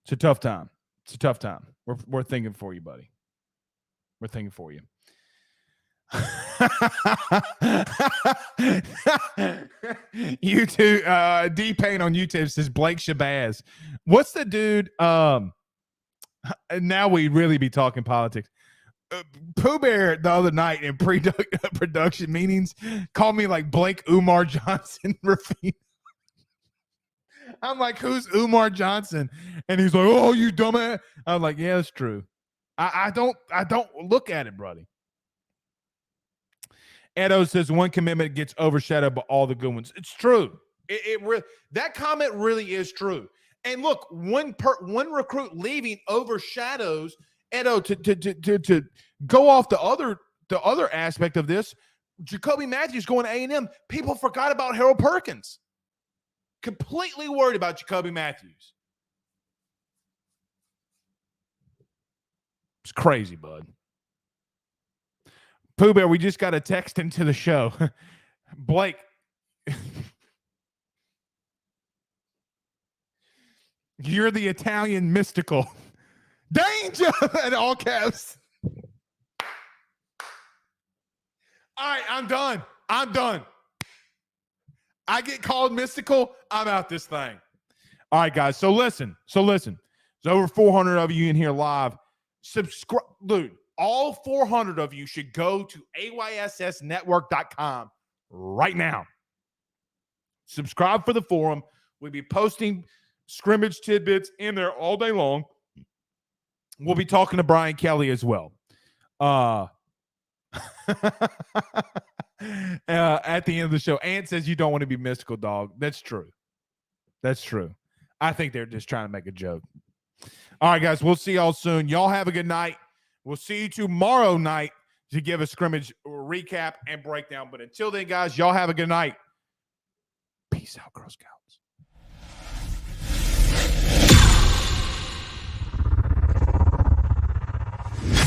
It's a tough time. It's a tough time. We're thinking for you, buddy. We're thinking for you. YouTube, D-Pain on YouTube says Blake Shabazz. What's the dude? Now we really be talking politics. Pooh Bear the other night in production meetings called me like Blake Umar Johnson. I'm like, who's Umar Johnson? And he's like, oh, you dumbass. I'm like, yeah, that's true. I don't look at it, buddy. Edo says one commitment gets overshadowed by all the good ones. It's true. That comment really is true. And look, one recruit leaving overshadows Edo to go off the other aspect of this. Jacoby Matthews going to A&M. People forgot about Harold Perkins. Completely worried about Jacoby Matthews. It's crazy, bud. Pooh Bear, we just got a text into the show. Blake. You're the Italian mystical. Danger! In all caps. All right, I'm done. I get called mystical, I'm out this thing. All right, guys. So listen. There's over 400 of you in here live. Subscribe. Dude, all 400 of you should go to ayssnetwork.com right now. Subscribe for the forum. We'll be posting scrimmage tidbits in there all day long. We'll be talking to Brian Kelly as well. At the end of the show, Ant says you don't want to be mystical, dog. That's true. I think they're just trying to make a joke. All right, guys, we'll see y'all soon. Y'all have a good night. We'll see you tomorrow night to give a scrimmage recap and breakdown. But until then, guys, y'all have a good night. Peace out, Girl Scouts.